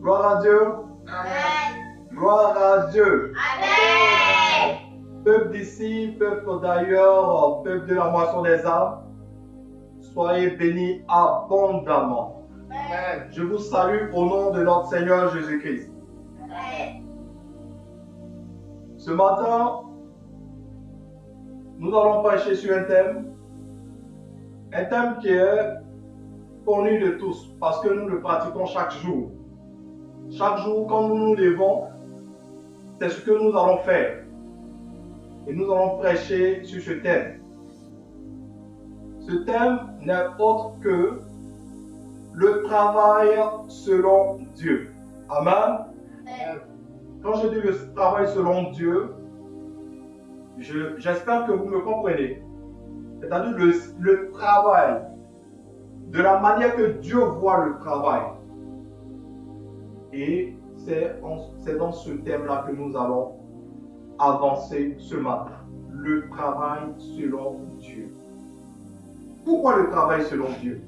Gloire à Dieu. Amen. Gloire à Dieu. Amen. Peuple d'ici, peuple d'ailleurs, peuple de la moisson des âmes, soyez bénis abondamment. Amen. Je vous salue au nom de notre Seigneur Jésus-Christ. Amen. Ce matin, nous allons prêcher sur un thème qui est connu de tous parce que nous le pratiquons chaque jour. Chaque jour, quand nous nous levons, c'est ce que nous allons faire. Et nous allons prêcher sur ce thème. Ce thème n'est autre que le travail selon Dieu. Amen. Amen. Quand je dis le travail selon Dieu, j'espère que vous me comprenez. C'est-à-dire le travail, de la manière que Dieu voit le travail. Et c'est dans ce thème-là que nous allons avancer ce matin. Le travail selon Dieu. Pourquoi le travail selon Dieu?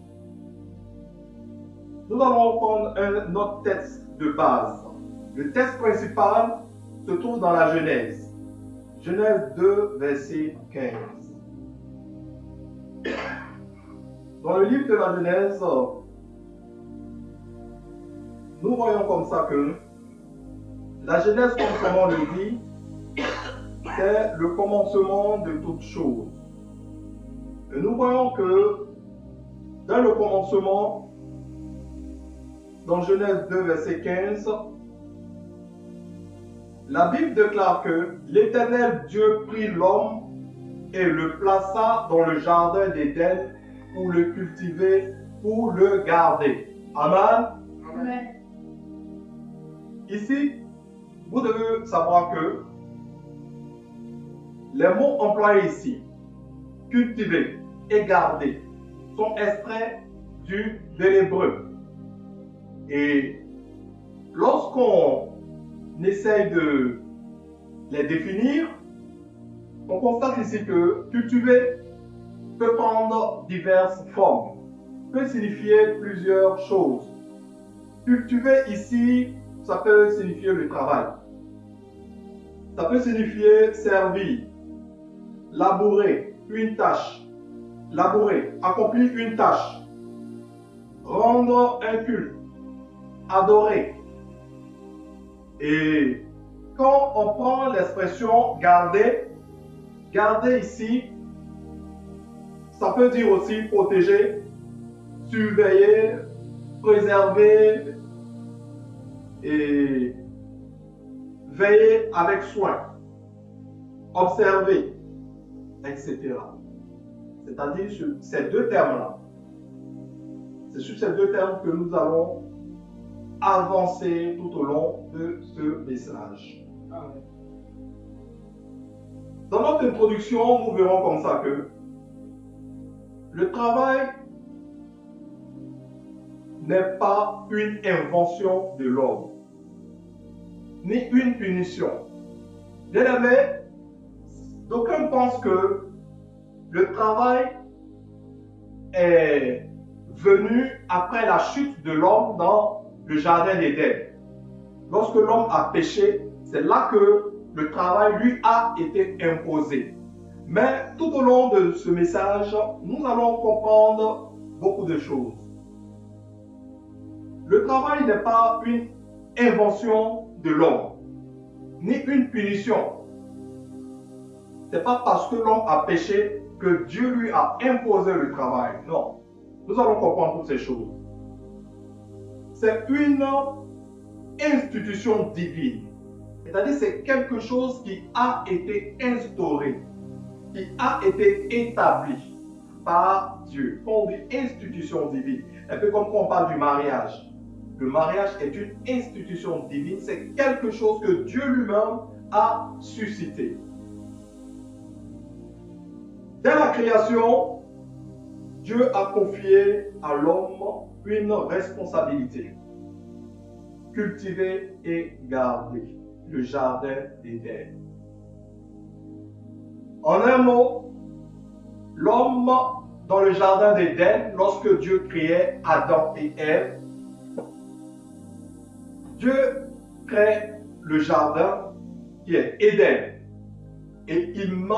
Nous allons prendre notre texte de base. Le texte principal se trouve dans la Genèse. Genèse 2, verset 15. Dans le livre de la Genèse, nous voyons comme ça que la Genèse, comme son nom le dit, c'est le commencement de toutes choses. Et nous voyons que dans le commencement, dans Genèse 2, verset 15, la Bible déclare que l'Éternel Dieu prit l'homme et le plaça dans le jardin d'Éden pour le cultiver, pour le garder. Amen. Amen. Ici, vous devez savoir que les mots employés ici, cultiver et garder, sont extraits de l'hébreu. Et lorsqu'on essaye de les définir, on constate ici que cultiver peut prendre diverses formes, peut signifier plusieurs choses. Cultiver ici, ça peut signifier le travail. Ça peut signifier servir, labourer une tâche, labourer, accomplir une tâche, rendre un culte, adorer. Et quand on prend l'expression garder, garder ici, ça peut dire aussi protéger, surveiller, préserver et veiller avec soin, observer, etc. C'est-à-dire sur ces deux termes-là. C'est sur ces deux termes que nous allons avancer tout au long de ce message. Amen. Dans notre introduction, nous verrons comme ça que le travail n'est pas une invention de l'homme, ni une punition. Bien aimé, d'aucuns pensent que le travail est venu après la chute de l'homme dans le jardin d'Éden. Lorsque l'homme a péché, c'est là que le travail lui a été imposé. Mais tout au long de ce message, nous allons comprendre beaucoup de choses. Le travail n'est pas une invention de l'homme, ni une punition. Ce n'est pas parce que l'homme a péché que Dieu lui a imposé le travail. Non. Nous allons comprendre toutes ces choses. C'est une institution divine. C'est-à-dire c'est quelque chose qui a été instauré, qui a été établi par Dieu. Quand on dit institution divine, un peu comme quand on parle du mariage. Le mariage est une institution divine, c'est quelque chose que Dieu lui-même a suscité. Dès la création, Dieu a confié à l'homme une responsabilité. Cultiver et garder le jardin d'Éden. En un mot, l'homme dans le jardin d'Éden, lorsque Dieu créait Adam et Ève, Dieu crée le jardin qui est Éden. Et il met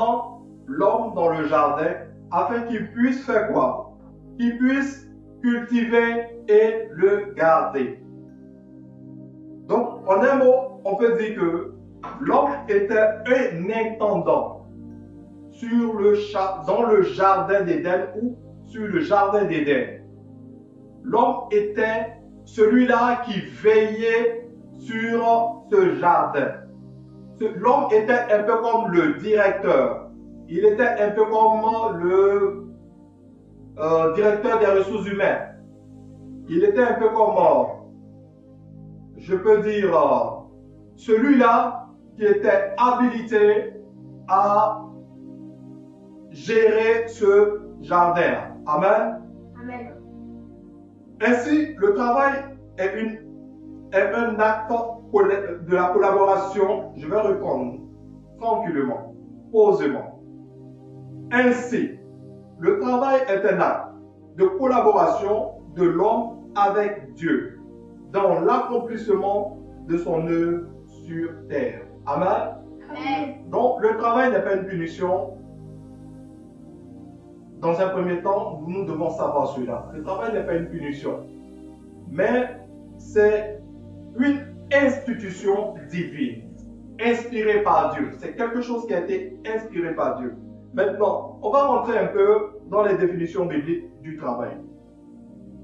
l'homme dans le jardin afin qu'il puisse faire quoi? Qu'il puisse cultiver et le garder. Donc, en un mot, on peut dire que l'homme était un intendant dans le jardin d'Éden ou sur le jardin d'Éden. L'homme était celui-là qui veillait sur ce jardin. L'homme était un peu comme le directeur. Il était un peu comme le directeur des ressources humaines. Il était un peu comme, je peux dire, celui-là qui était habilité à gérer ce jardin. Amen. Amen. Ainsi, le travail est un acte de la collaboration. Je vais répondre tranquillement, posément. Ainsi, le travail est un acte de collaboration de l'homme avec Dieu dans l'accomplissement de son œuvre sur terre. Amen. Amen. Donc, le travail n'est pas une punition. Dans un premier temps, nous devons savoir cela. Le travail n'est pas une punition, mais c'est une institution divine, inspirée par Dieu. C'est quelque chose qui a été inspiré par Dieu. Maintenant, on va rentrer un peu dans les définitions bibliques du travail.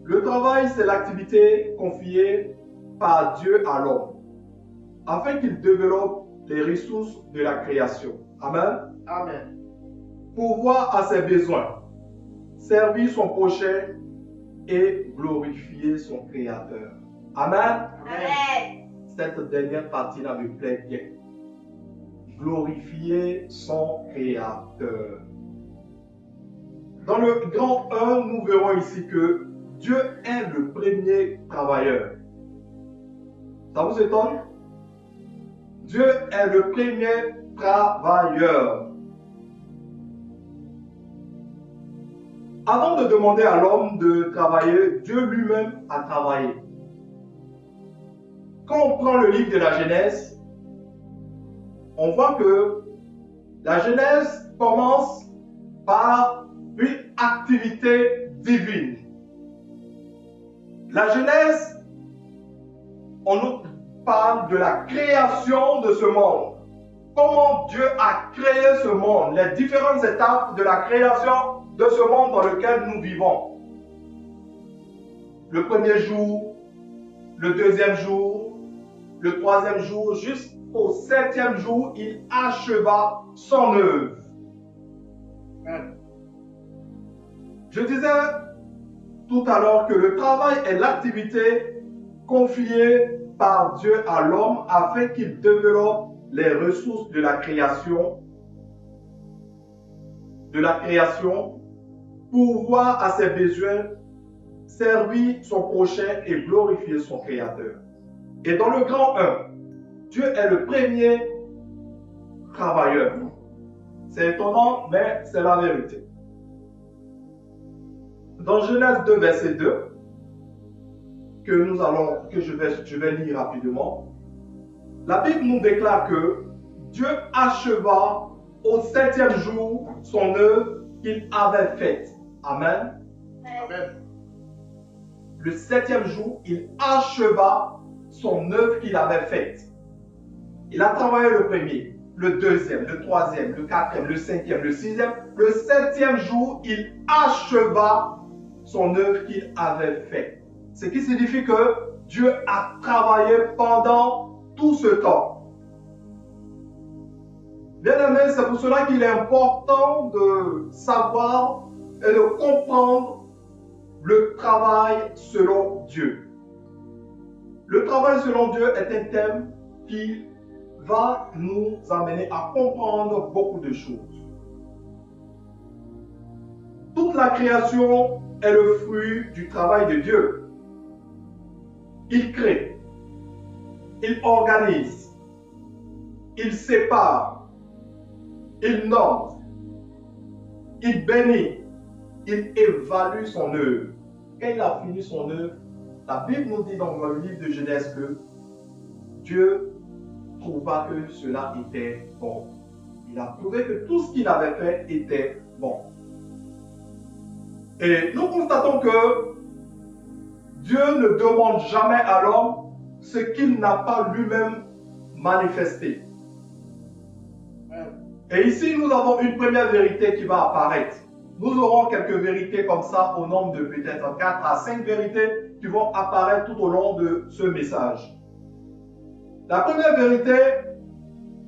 Le travail, c'est l'activité confiée par Dieu à l'homme, afin qu'il développe les ressources de la création. Amen. Amen. Pourvoir à ses besoins, servir son prochain et glorifier son Créateur. Amen. Amen. Cette dernière partie-là me plaît bien. Glorifier son Créateur. Dans le grand 1, nous verrons ici que Dieu est le premier travailleur. Ça vous étonne? Dieu est le premier travailleur. Avant de demander à l'homme de travailler, Dieu lui-même a travaillé. Quand on prend le livre de la Genèse, on voit que la Genèse commence par une activité divine. La Genèse, on nous parle de la création de ce monde. Comment Dieu a créé ce monde, les différentes étapes de la création de ce monde dans lequel nous vivons. Le premier jour, le deuxième jour, le troisième jour, jusqu'au septième jour, il acheva son œuvre. Je disais tout à l'heure que le travail est l'activité confiée par Dieu à l'homme afin qu'il développe les ressources de la création, pourvoir à ses besoins, servir son prochain et glorifier son Créateur. Et dans le grand 1, Dieu est le premier travailleur. C'est étonnant, mais c'est la vérité. Dans Genèse 2, verset 2, que je vais lire rapidement, la Bible nous déclare que Dieu acheva au septième jour son œuvre qu'il avait faite. Amen. Amen. Le septième jour, il acheva son œuvre qu'il avait faite. Il a travaillé le premier, le deuxième, le troisième, le quatrième, le cinquième, le sixième. Le septième jour, il acheva son œuvre qu'il avait faite. Ce qui signifie que Dieu a travaillé pendant tout ce temps. Bien aimé, c'est pour cela qu'il est important de savoir et de comprendre le travail selon Dieu. Le travail selon Dieu est un thème qui va nous amener à comprendre beaucoup de choses. Toute la création est le fruit du travail de Dieu. Il crée, il organise, il sépare, il nomme, il bénit, il évalue son œuvre. Quand il a fini son œuvre, la Bible nous dit dans le livre de Genèse que Dieu trouva que cela était bon. Il a trouvé que tout ce qu'il avait fait était bon. Et nous constatons que Dieu ne demande jamais à l'homme ce qu'il n'a pas lui-même manifesté. Et ici, nous avons une première vérité qui va apparaître. Nous aurons quelques vérités comme ça au nombre de peut-être 4 à 5 vérités qui vont apparaître tout au long de ce message. La première vérité,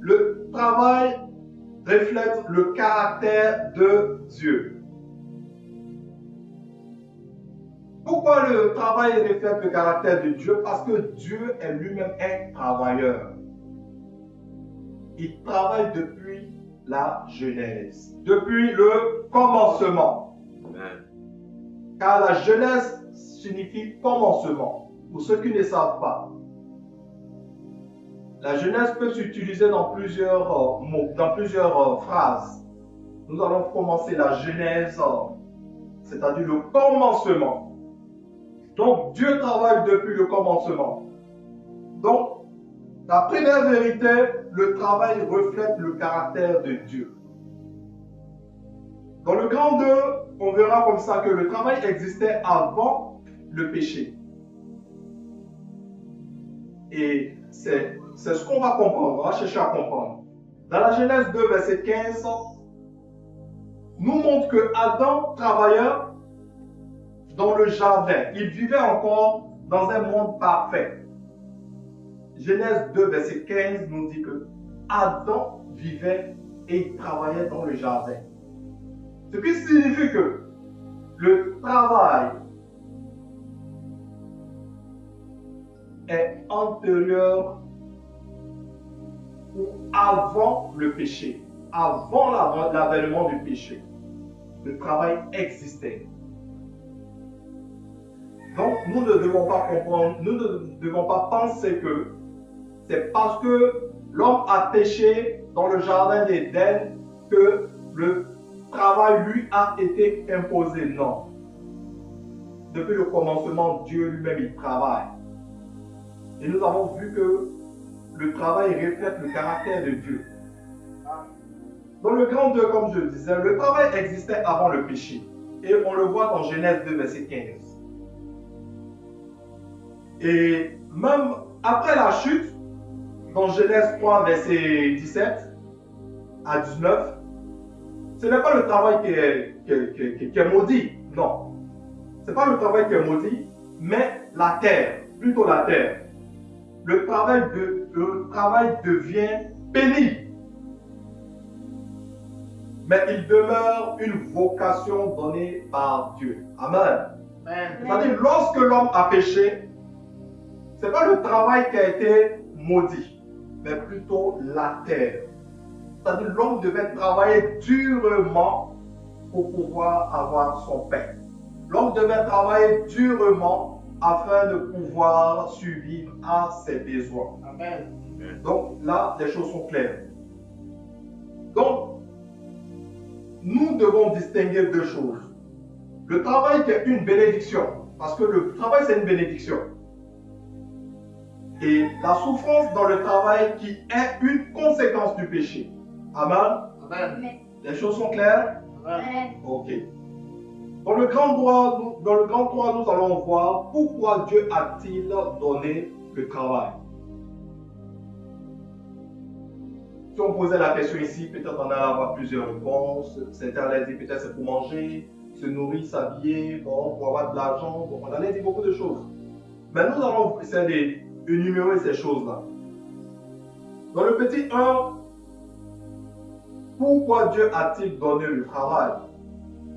le travail reflète le caractère de Dieu. Pourquoi le travail reflète le caractère de Dieu? Parce que Dieu est lui-même un travailleur. Il travaille depuis la Genèse, depuis le commencement. Amen. Car la Genèse signifie commencement, pour ceux qui ne savent pas. La Genèse peut s'utiliser dans plusieurs mots, dans plusieurs phrases. Nous allons commencer la Genèse, c'est-à-dire le commencement. Donc, Dieu travaille depuis le commencement. Donc, la première vérité, le travail reflète le caractère de Dieu. Dans le grand 2, on verra comme ça que le travail existait avant le péché. Et c'est ce qu'on va comprendre, on va chercher à comprendre. Dans la Genèse 2, verset 15, nous montre que Adam travaillait dans le jardin. Il vivait encore dans un monde parfait. Genèse 2, verset 15 nous dit que Adam vivait et travaillait dans le jardin. Ce qui signifie que le travail est antérieur ou avant le péché, avant l'avènement du péché. Le travail existait. Donc, nous ne devons pas comprendre, nous ne devons pas penser que c'est parce que l'homme a péché dans le jardin d'Éden que le travail lui a été imposé. Non. Depuis le commencement, Dieu lui-même, il travaille. Et nous avons vu que le travail reflète le caractère de Dieu. Dans le grand 2, comme je le disais, le travail existait avant le péché. Et on le voit dans Genèse 2, verset 15. Et même après la chute, dans Genèse 3, verset 17 à 19, ce n'est pas le travail qui est maudit, non. Ce n'est pas le travail qui est maudit, mais la terre, plutôt la terre. Le travail devient pénible. Mais il demeure une vocation donnée par Dieu. Amen. C'est-à-dire, lorsque l'homme a péché, ce n'est pas le travail qui a été maudit, mais plutôt la terre. C'est-à-dire, l'homme devait travailler durement pour pouvoir avoir son pain. L'homme devait travailler durement afin de pouvoir survivre à ses besoins. Amen. Donc là, les choses sont claires. Donc, nous devons distinguer deux choses. Le travail qui est une bénédiction, parce que le travail c'est une bénédiction. Et la souffrance dans le travail qui est une conséquence du péché. Amen. Amen. Les choses sont claires? Amen. Ok. Dans le grand 3, nous allons voir pourquoi Dieu a-t-il donné le travail. Si on posait la question ici, peut-être on allait avoir plusieurs réponses. Certains allaient dire peut-être c'est pour manger, se nourrir, s'habiller, bon, pour avoir de l'argent. Bon, on allait dire beaucoup de choses. Mais nous allons essayer d'énumérer ces choses-là. Dans le petit 1, pourquoi Dieu a-t-il donné le travail?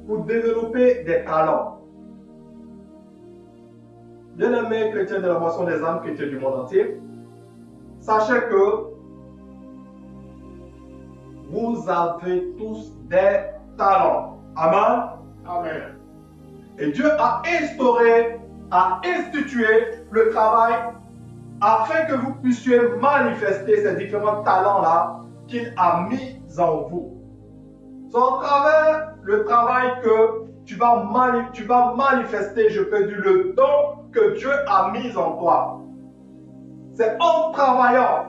Pour développer des talents. Bien-aimés chrétiens de la moisson des âmes, chrétiens du monde entier, sachez que vous avez tous des talents. Amen. Amen. Et Dieu a institué le travail afin que vous puissiez manifester ces différents talents-là qu'il a mis en vous. C'est à travers le travail que tu vas manifester, je peux dire, le don que Dieu a mis en toi. C'est en travaillant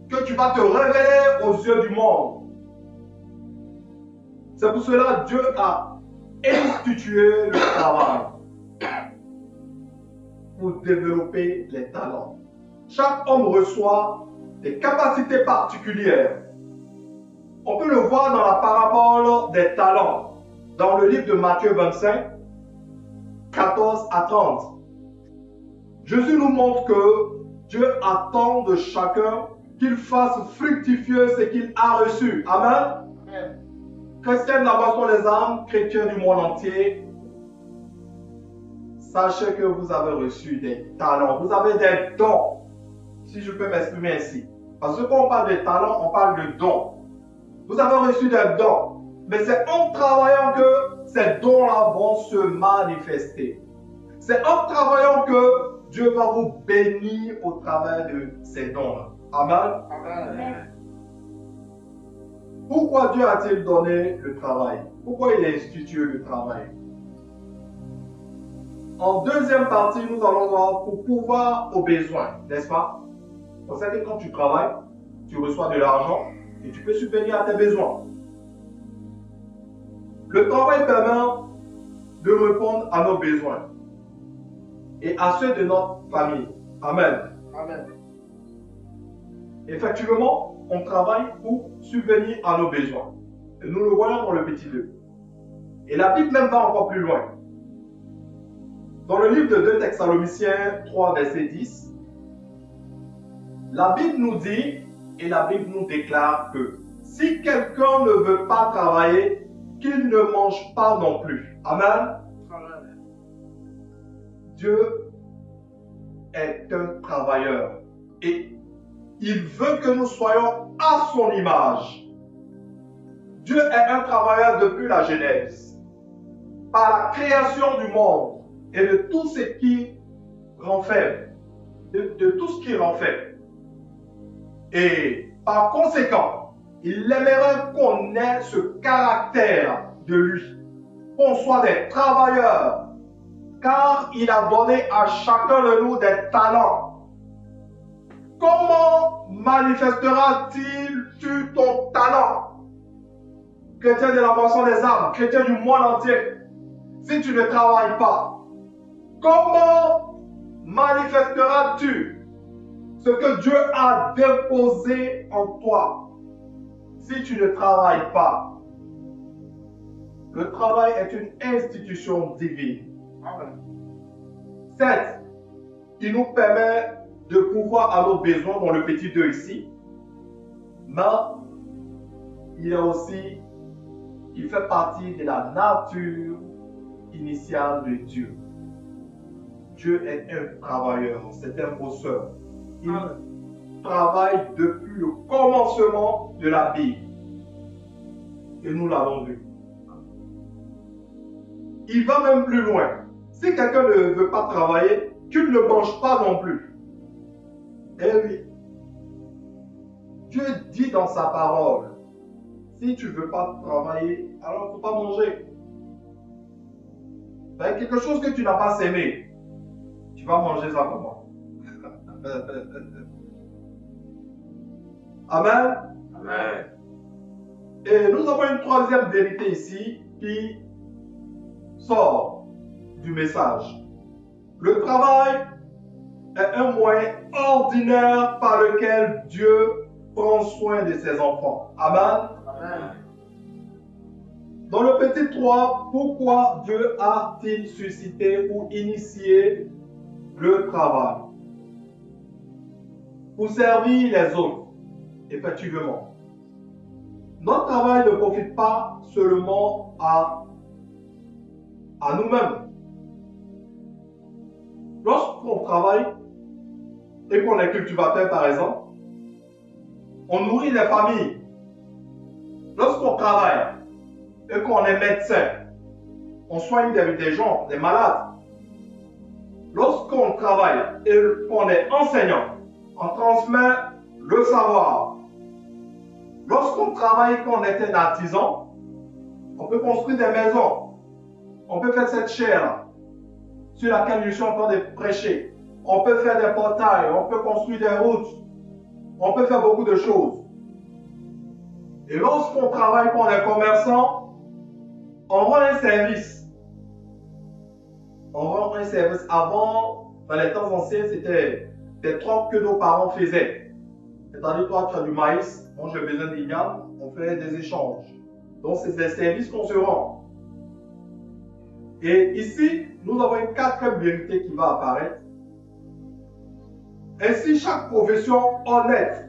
que tu vas te révéler aux yeux du monde. C'est pour cela que Dieu a institué le travail pour développer les talents. Chaque homme reçoit des capacités particulières. On peut le voir dans la parabole des talents, dans le livre de Matthieu 25, 14 à 30. Jésus nous montre que Dieu attend de chacun qu'il fasse fructifier ce qu'il a reçu. Amen. Amen. Chrétiens de la Moisson des âmes, chrétiens du monde entier, sachez que vous avez reçu des talents, vous avez des dons, si je peux m'exprimer ainsi. Parce que quand on parle de talents, on parle de dons. Vous avez reçu des dons, mais c'est en travaillant que ces dons-là vont se manifester. C'est en travaillant que Dieu va vous bénir au travers de ces dons-là. Amen. Amen. Pourquoi Dieu a-t-il donné le travail? Pourquoi il a institué le travail? En deuxième partie, nous allons voir pour pouvoir aux besoins, n'est-ce pas? C'est pour ça que quand tu travailles, tu reçois de l'argent et tu peux subvenir à tes besoins. Le travail permet de répondre à nos besoins et à ceux de notre famille. Amen. Amen. Effectivement, on travaille pour subvenir à nos besoins. Et nous le voyons dans le petit 2. Et la Bible même va encore plus loin. Dans le livre de 2 Thessaloniciens 3, verset 10, la Bible nous dit et la Bible nous déclare que si quelqu'un ne veut pas travailler, qu'il ne mange pas non plus. Amen. Amen. Dieu est un travailleur et il veut que nous soyons à son image. Dieu est un travailleur depuis la Genèse, par la création du monde et de tout ce qui renferme, de tout ce qui renferme. Et par conséquent, il aimerait qu'on ait ce caractère de lui, qu'on soit des travailleurs, car il a donné à chacun de nous des talents. Comment manifesteras-tu ton talent? Chrétien de la Moisson des âmes, chrétien du monde entier, si tu ne travailles pas, comment manifesteras-tu ce que Dieu a déposé en toi si tu ne travailles pas? Le travail est une institution divine. Amen. 7. Il nous permet de pouvoir à nos besoins dans le petit 2 ici. Mais il est aussi, il fait partie de la nature initiale de Dieu. Dieu est un travailleur, c'est un bosseur. Il travaille depuis le commencement de la Bible. Et nous l'avons vu. Il va même plus loin. Si quelqu'un ne veut pas travailler, qu'il ne mange pas non plus. Eh oui. Dieu dit dans sa parole, si tu ne veux pas travailler, alors il ne faut pas manger. Ben, quelque chose que tu n'as pas sémé, tu vas manger ça comment? Amen. Amen. Et nous avons une troisième vérité ici qui sort du message. Le travail est un moyen ordinaire par lequel Dieu prend soin de ses enfants. Amen. Amen. Dans le petit 3, pourquoi Dieu a-t-il suscité ou initié le travail? Pour servir les autres, effectivement. Notre travail ne profite pas seulement à nous-mêmes. Lorsqu'on travaille et qu'on est cultivateur, par exemple, on nourrit les familles. Lorsqu'on travaille et qu'on est médecin, on soigne des gens, des malades. Lorsqu'on travaille et qu'on est enseignant, on transmet le savoir. Lorsqu'on travaille et qu'on est un artisan, on peut construire des maisons. On peut faire cette chaire sur laquelle je suis en train de prêcher. on peut faire des portails, on peut construire des routes, on peut faire beaucoup de choses. Et lorsqu'on travaille pour les commerçants, on rend un service. On rend un service. Avant, dans les temps anciens, c'était des trocs que nos parents faisaient. C'est-à-dire, toi, tu as du maïs, moi j'ai besoin d'igname, on fait des échanges. Donc, c'est des services qu'on se rend. Et ici, nous avons une quatrième vérité qui va apparaître. Ainsi, chaque profession honnête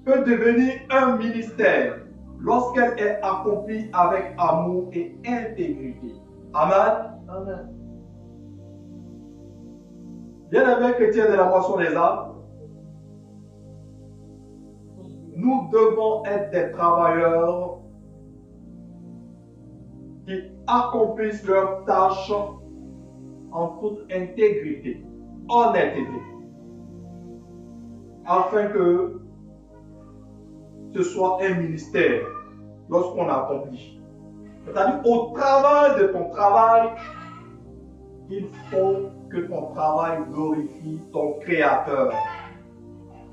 peut devenir un ministère lorsqu'elle est accomplie avec amour et intégrité. Amen. Amen. Bien-aimés chrétiens de la moisson des âmes, nous devons être des travailleurs qui accomplissent leurs tâches en toute intégrité, honnêteté, afin que ce soit un ministère lorsqu'on accomplit. C'est-à-dire, au travail de ton travail, il faut que ton travail glorifie ton Créateur.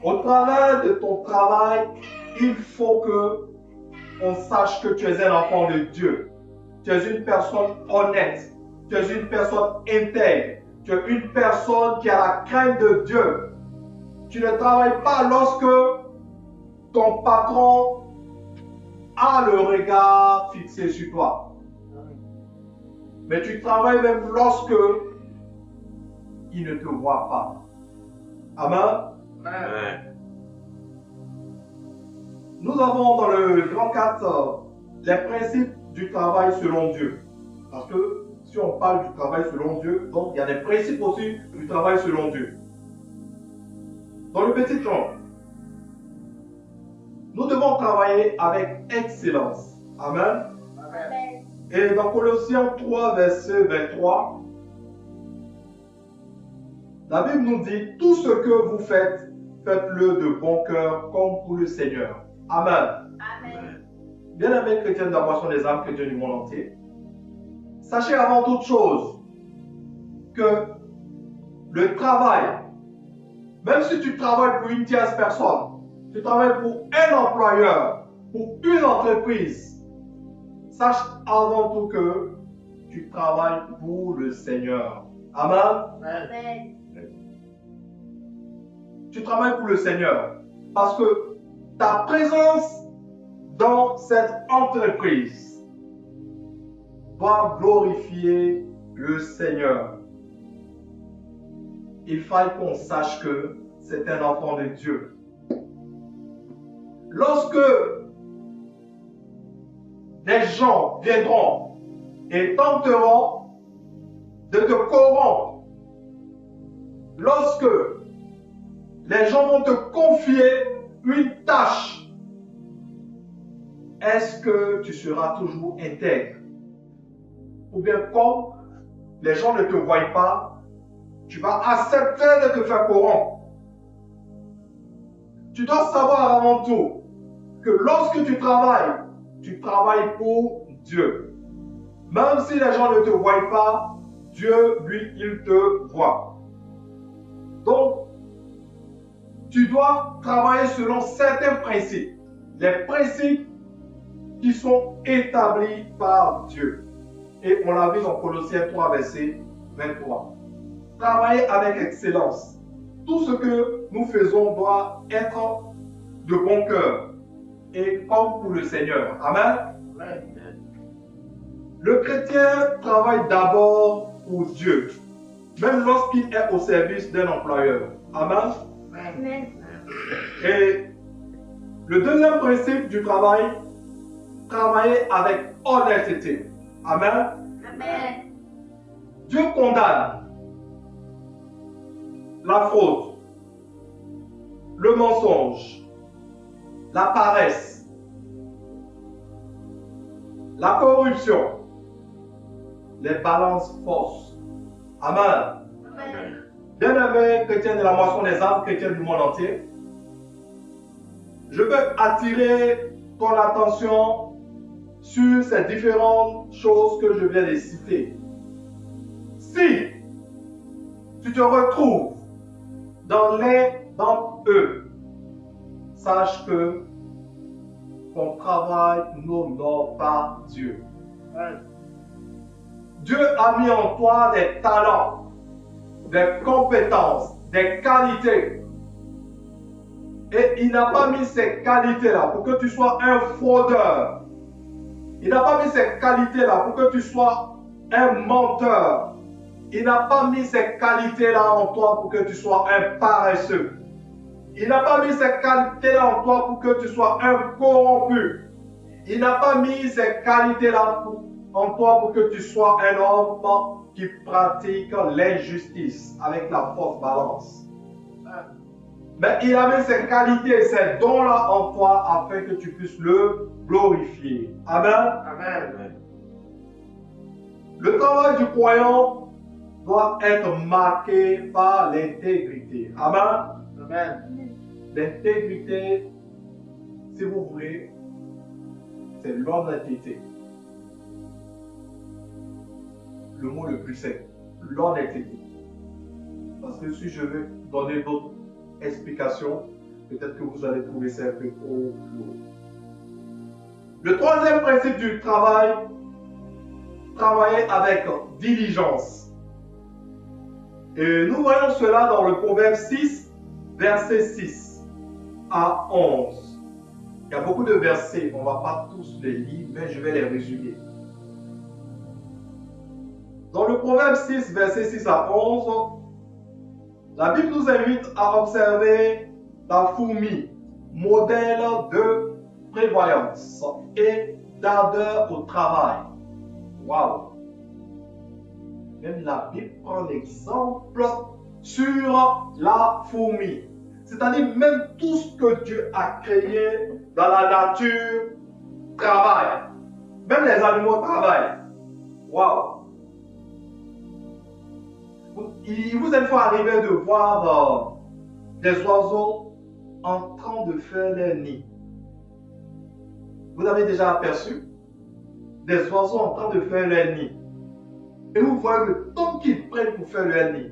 Au travers de ton travail, il faut que on sache que tu es un enfant de Dieu. Tu es une personne honnête. Tu es une personne intègre. Tu es une personne qui a la crainte de Dieu. Tu ne travailles pas lorsque ton patron a le regard fixé sur toi. Mais tu travailles même lorsque il ne te voit pas. Amen. Amen. Nous avons dans le grand 4 les principes du travail selon Dieu. Parce que si on parle du travail selon Dieu, donc il y a des principes aussi du travail selon Dieu. Dans le petit 1, nous devons travailler avec excellence. Amen. Amen. Et dans Colossiens 3, verset 23, la Bible nous dit, tout ce que vous faites, faites-le de bon cœur comme pour le Seigneur. Amen. Amen. Bien-aimés chrétiens de la moisson des âmes, chrétiens du monde entier, sachez avant toute chose que le travail, même si tu travailles pour une tierce personne, tu travailles pour un employeur, pour une entreprise, sache avant tout que tu travailles pour le Seigneur. Amen. Amen. Tu travailles pour le Seigneur parce que ta présence dans cette entreprise doit glorifier le Seigneur. Il faille qu'on sache que c'est un enfant de Dieu. Lorsque des gens viendront et tenteront de te corrompre, lorsque les gens vont te confier une tâche, est-ce que tu seras toujours intègre? Ou bien comme les gens ne te voient pas, tu vas accepter de te faire corrompre. Tu dois savoir avant tout que lorsque tu travailles pour Dieu. Même si les gens ne te voient pas, Dieu, lui, il te voit. Donc, tu dois travailler selon certains principes. Les principes qui sont établis par Dieu. Et on l'a vu dans Colossiens 3, verset 23. Travailler avec excellence. Tout ce que nous faisons doit être de bon cœur et comme pour le Seigneur. Amen. Amen. Le chrétien travaille d'abord pour Dieu, même lorsqu'il est au service d'un employeur. Amen. Amen. Et le deuxième principe du travail, travailler avec honnêteté. Amen. Amen. Dieu condamne la fraude, le mensonge, la paresse, la corruption, les balances fausses. Amen. Amen. Bien-aimés chrétiens de la moisson des âmes, chrétiens du monde entier, je veux attirer ton attention sur ces différentes choses que je viens de citer. Si tu te retrouves dans eux. Sache que ton travail n'honore pas Dieu. Dieu a mis en toi des talents, des compétences, des qualités. Et il n'a pas mis ces qualités-là pour que tu sois un fraudeur. Il n'a pas mis ces qualités-là pour que tu sois un menteur. Il n'a pas mis ces qualités-là en toi pour que tu sois un paresseux. Il n'a pas mis ces qualités-là en toi pour que tu sois un corrompu. Il n'a pas mis ces qualités-là en toi pour que tu sois un homme qui pratique l'injustice avec la fausse balance. Mais il a mis ces qualités, ces dons-là en toi afin que tu puisses le glorifier. Amen. Amen. Le travail du croyant doit être marqué par l'intégrité. Amen. Amen. L'intégrité, si vous voulez, c'est l'honnêteté. Le mot le plus simple, l'honnêteté. Parce que si je vais donner d'autres explications, peut-être que vous allez trouver ça un peu trop lourd. Le troisième principe du travail, travailler avec diligence. Et nous voyons cela dans le Proverbe 6, verset 6 à 11. Il y a beaucoup de versets, on ne va pas tous les lire, mais je vais les résumer. Dans le Proverbe 6, verset 6 à 11, la Bible nous invite à observer la fourmi, modèle de prévoyance et d'ardeur au travail. Waouh! Même la Bible prend l'exemple sur la fourmi. C'est-à-dire même tout ce que Dieu a créé dans la nature travaille. Même les animaux travaillent. Waouh! Il vous est une fois arrivé de voir des oiseaux en train de faire leur nid. Vous avez déjà aperçu des oiseaux en train de faire leur nid. Et vous voyez le temps qu'ils prennent pour faire leur nid.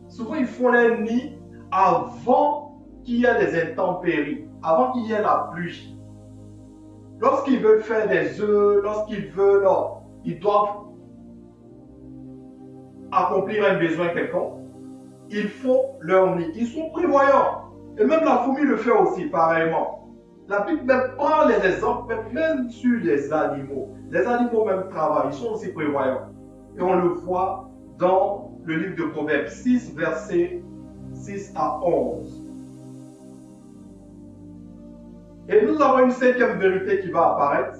Souvent, ils font leur nid avant qu'il y ait des intempéries, avant qu'il y ait la pluie. Lorsqu'ils veulent faire des œufs, lorsqu'ils veulent, ils doivent accomplir un besoin quelconque, ils font leur nid. Ils sont prévoyants. Et même la fourmi le fait aussi, pareillement. La Bible même prend les exemples, même sur les animaux. Les animaux même travaillent, ils sont aussi prévoyants. Et on le voit dans le livre de Proverbes 6, versets 6 à 11. Et nous avons une cinquième vérité qui va apparaître.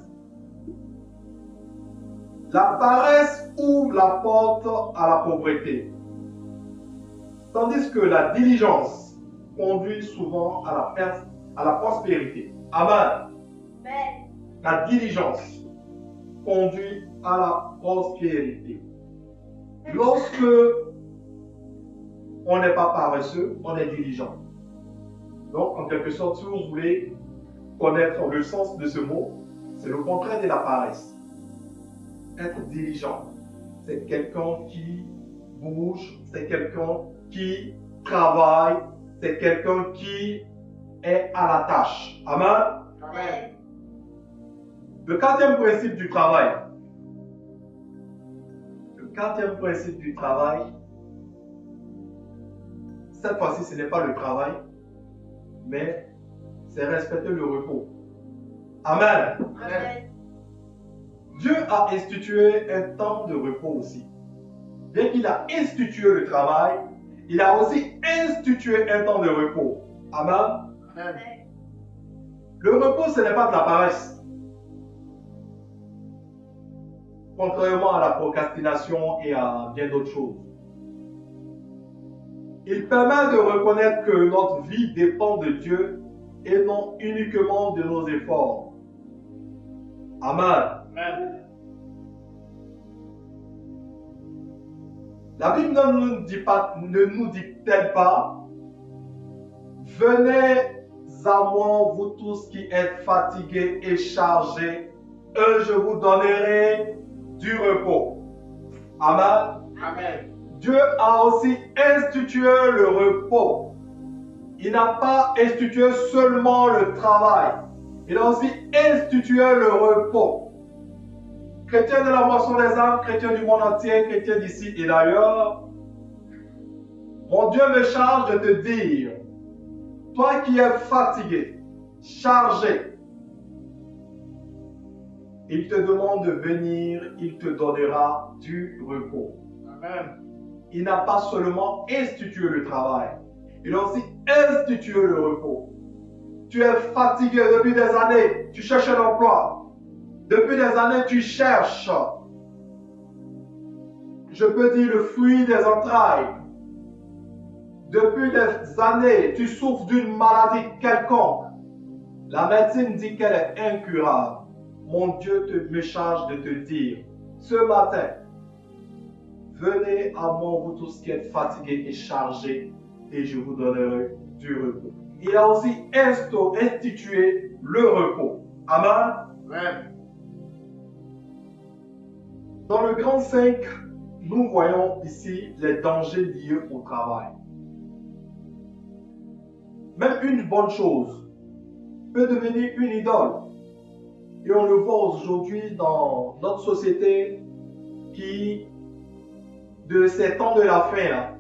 La paresse ouvre la porte à la pauvreté, tandis que la diligence conduit souvent à la prospérité. Amen. La diligence conduit à la prospérité. Lorsque on n'est pas paresseux, on est diligent. Donc, en quelque sorte, si vous voulez connaître le sens de ce mot, c'est le contraire de la paresse. Être diligent, c'est quelqu'un qui bouge, c'est quelqu'un qui travaille, c'est quelqu'un qui est à la tâche. Amen. Amen. Le quatrième principe du travail. Le quatrième principe du travail, cette fois-ci, ce n'est pas le travail, mais c'est respecter le repos. Amen. Amen. Dieu a institué un temps de repos aussi. Bien qu'il a institué le travail, il a aussi institué un temps de repos. Amen. Amen. Le repos, ce n'est pas de la paresse. Contrairement à la procrastination et à bien d'autres choses. Il permet de reconnaître que notre vie dépend de Dieu et non uniquement de nos efforts. Amen. Amen. La Bible ne nous dit-elle pas, venez à moi, vous tous qui êtes fatigués et chargés, et je vous donnerai du repos. Amen. Amen. Dieu a aussi institué le repos. Il n'a pas institué seulement le travail. Il a aussi institué le repos. Chrétiens de la moisson des âmes, chrétiens du monde entier, chrétiens d'ici et d'ailleurs, mon Dieu me charge de te dire, toi qui es fatigué, chargé, il te demande de venir, il te donnera du repos. Amen. Il n'a pas seulement institué le travail, il a aussi institué le repos. Tu es fatigué depuis des années, tu cherches un emploi. Depuis des années, tu cherches, je peux dire, le fruit des entrailles. Depuis des années, tu souffres d'une maladie quelconque. La médecine dit qu'elle est incurable. Mon Dieu me charge de te dire, ce matin, venez à moi, vous tous qui êtes fatigués et chargés, et je vous donnerai du repos. Il a aussi institué le repos. Amen. Amen. Dans le grand 5, nous voyons ici les dangers liés au travail. Même une bonne chose peut devenir une idole. Et on le voit aujourd'hui dans notre société qui, de ces temps de la fin,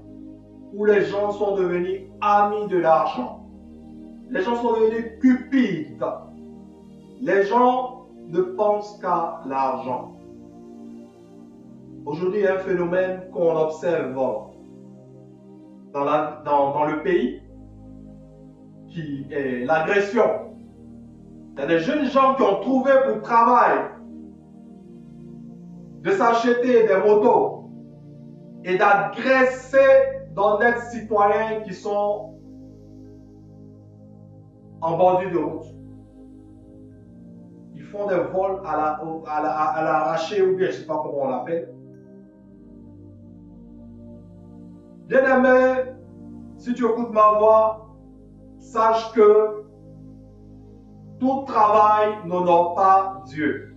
où les gens sont devenus amis de l'argent. Les gens sont devenus cupides. Les gens ne pensent qu'à l'argent. Aujourd'hui, il y a un phénomène qu'on observe dans le pays qui est l'agression. Il y a des jeunes gens qui ont trouvé pour travail de s'acheter des motos et d'agresser d'honnêtes citoyens qui sont en bordure de route. Ils font des vols à l'arraché ou bien je ne sais pas comment on l'appelle. Bien-aimé, si tu écoutes ma voix, sache que tout travail n'honore pas Dieu.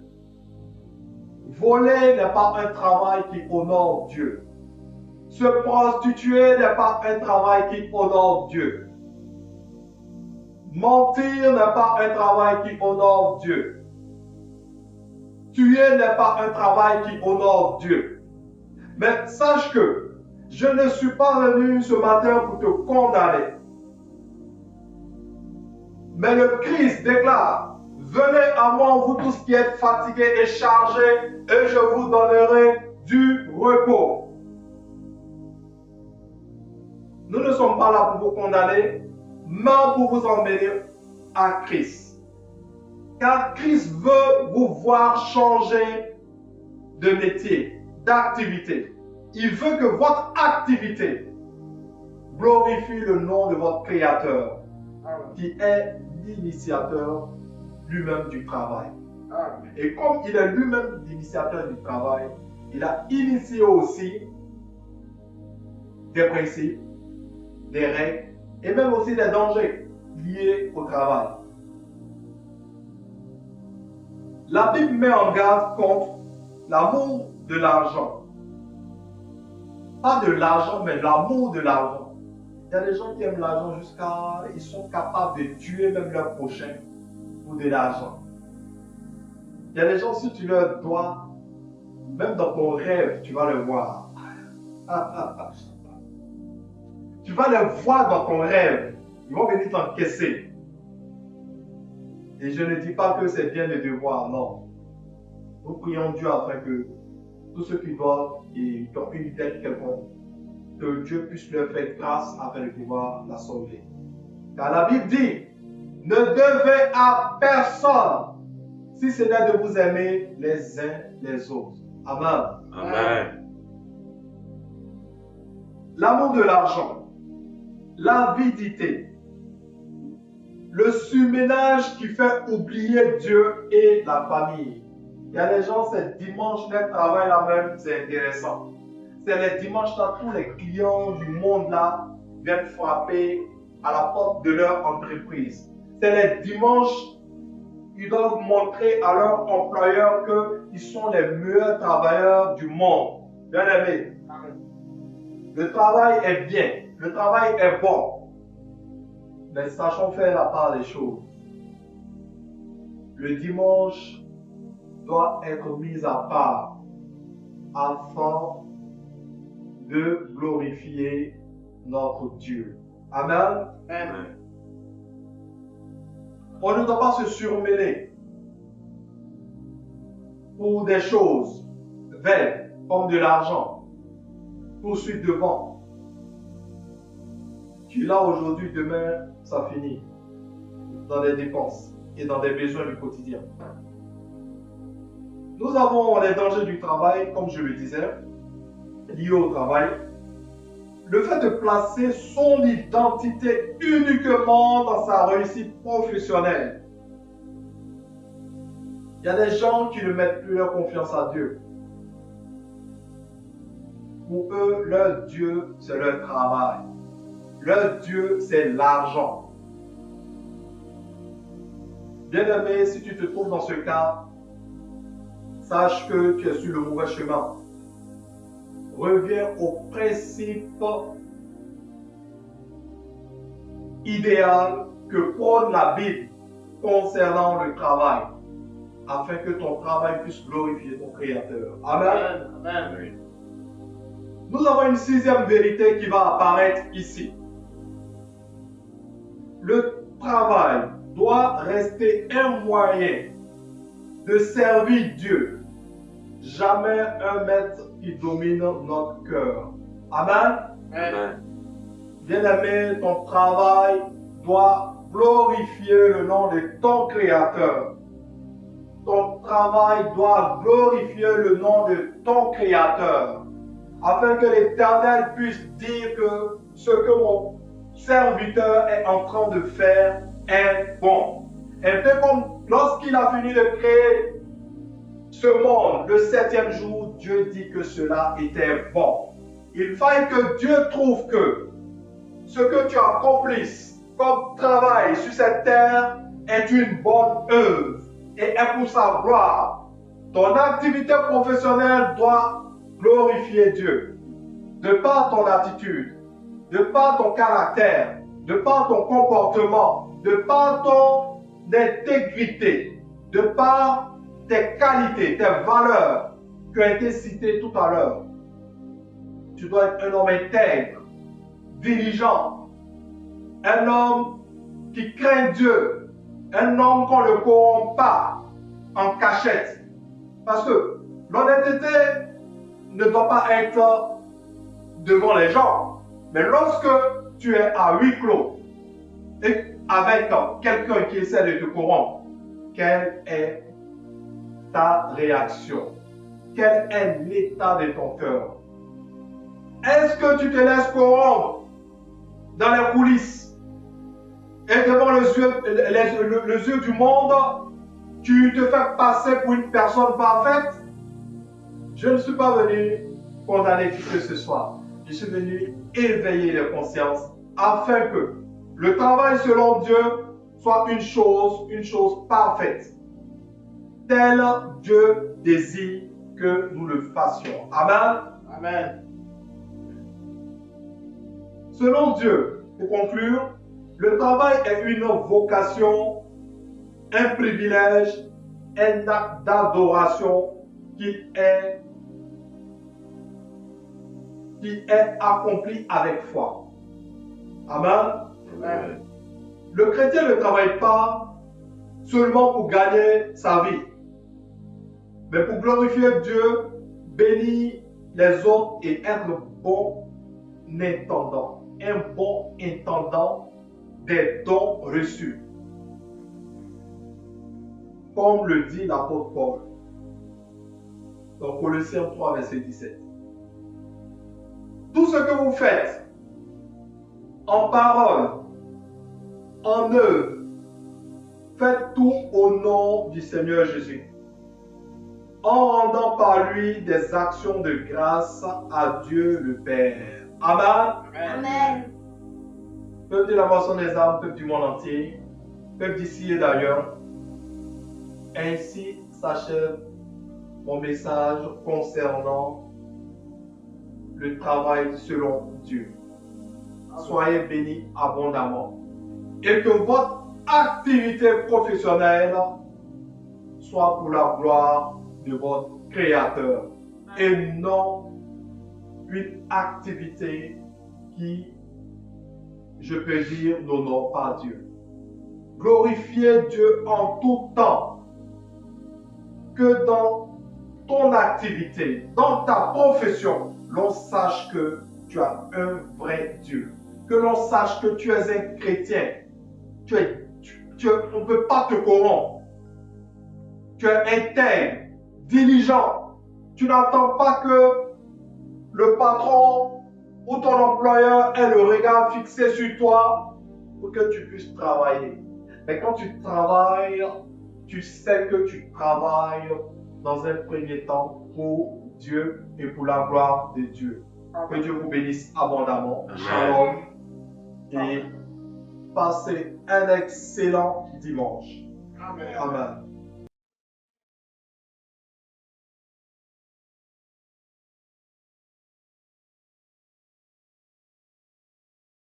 Voler n'est pas un travail qui honore Dieu. Se prostituer n'est pas un travail qui honore Dieu. Mentir n'est pas un travail qui honore Dieu. Tuer n'est pas un travail qui honore Dieu. Mais sache que je ne suis pas venu ce matin pour te condamner. Mais le Christ déclare, venez à moi vous tous qui êtes fatigués et chargés et je vous donnerai du repos. Nous ne sommes pas là pour vous condamner, mais pour vous emmener à Christ. Car Christ veut vous voir changer de métier, d'activité. Il veut que votre activité glorifie le nom de votre Créateur, qui est l'initiateur lui-même du travail. Et comme il est lui-même l'initiateur du travail, il a initié aussi des principes, des règles et même aussi des dangers liés au travail. La Bible met en garde contre l'amour de l'argent. Pas de l'argent, mais l'amour de l'argent. Il y a des gens qui aiment l'argent jusqu'à... Ils sont capables de tuer même leur prochain pour de l'argent. Il y a des gens, si tu leur dois, même dans ton rêve, tu vas le voir. Tu vas les voir dans ton rêve. Ils vont venir t'encaisser. Et je ne dis pas que c'est bien de devoir, non. Nous prions Dieu afin que tous ceux qui doivent et qui ont une dette quelconque, que Dieu puisse leur faire grâce afin de pouvoir la sauver. Car la Bible dit, ne devez à personne, si ce n'est de vous aimer les uns les autres. Amen. Amen. L'amour de l'argent, l'avidité, le surménage qui fait oublier Dieu et la famille. Il y a des gens, c'est dimanche, leur travail là même, c'est intéressant. C'est les dimanches là, tous les clients du monde là viennent frapper à la porte de leur entreprise. C'est les dimanches, ils doivent montrer à leur employeur qu'ils sont les meilleurs travailleurs du monde. Bien aimé. Le travail est bien, le travail est bon. Mais sachons faire la part des choses. Le dimanche doit être mis à part afin de glorifier notre Dieu. Amen. Amen. On ne doit pas se surmêler pour des choses vaines comme de l'argent, poursuite de vent. Tu l'as aujourd'hui, demain, ça finit dans les dépenses et dans des besoins du quotidien. Nous avons les dangers du travail, comme je le disais, liés au travail. Le fait de placer son identité uniquement dans sa réussite professionnelle. Il y a des gens qui ne mettent plus leur confiance à Dieu. Pour eux, leur Dieu, c'est leur travail. Leur Dieu, c'est l'argent. Bien-aimé, si tu te trouves dans ce cas, sache que tu es sur le mauvais chemin. Reviens au principe idéal que prône la Bible concernant le travail, afin que ton travail puisse glorifier ton Créateur. Amen. Amen. Nous avons une sixième vérité qui va apparaître ici. Le travail doit rester un moyen de servir Dieu, jamais un maître qui domine notre cœur. Amen. Amen. Bien-aimé, ton travail doit glorifier le nom de ton Créateur. Ton travail doit glorifier le nom de ton Créateur, afin que l'Éternel puisse dire que ce que mon serviteur est en train de faire est bon. Un peu comme lorsqu'il a fini de créer ce monde, le septième jour, Dieu dit que cela était bon. Il faille que Dieu trouve que ce que tu accomplisses comme travail sur cette terre est une bonne œuvre et est pour sa gloire. Ton activité professionnelle doit glorifier Dieu. De par ton attitude, de par ton caractère, de par ton comportement, de par ton intégrité, de par tes qualités, tes valeurs qui ont été citées tout à l'heure. Tu dois être un homme intègre, dirigeant, un homme qui craint Dieu, un homme qu'on ne corrompt pas en cachette. Parce que l'honnêteté ne doit pas être devant les gens, mais lorsque tu es à huis clos et avec quelqu'un qui essaie de te corrompre, quelle est ta réaction? Quel est l'état de ton cœur? Est-ce que tu te laisses corrompre dans les coulisses et devant les yeux du monde, tu te fais passer pour une personne parfaite? Je ne suis pas venu condamner qui que ce soit. Je suis venu éveiller les consciences afin que le travail selon Dieu soit une chose parfaite. Tel Dieu désire que nous le fassions. Amen. Amen. Selon Dieu, pour conclure, le travail est une vocation, un privilège, un acte d'adoration qui est accompli avec foi. Amen. Amen. Le chrétien ne travaille pas seulement pour gagner sa vie, mais pour glorifier Dieu, bénir les autres et être bon intendant. Un bon intendant des dons reçus. Comme le dit l'apôtre Paul dans Colossiens 3, verset 17. Tout ce que vous faites, en parole, en œuvre, faites tout au nom du Seigneur Jésus, en rendant par lui des actions de grâce à Dieu le Père. Amen. Amen. Peuple de la moisson des âmes, peuple du monde entier, peuple d'ici et d'ailleurs, ainsi s'achève mon message concernant le travail selon Dieu. Soyez bénis abondamment et que votre activité professionnelle soit pour la gloire de votre Créateur et non une activité qui, je peux dire, n'honore pas Dieu. Glorifiez Dieu en tout temps, que dans ton activité, dans ta profession, l'on sache que tu as un vrai Dieu, que l'on sache que tu es un chrétien. On ne peut pas te corrompre. Tu es intègre, diligent. Tu n'attends pas que le patron ou ton employeur ait le regard fixé sur toi pour que tu puisses travailler. Mais quand tu travailles, tu sais que tu travailles dans un premier temps pour Dieu et pour la gloire de Dieu. Que Dieu vous bénisse abondamment. Shalom. Et passez un excellent dimanche. Amen.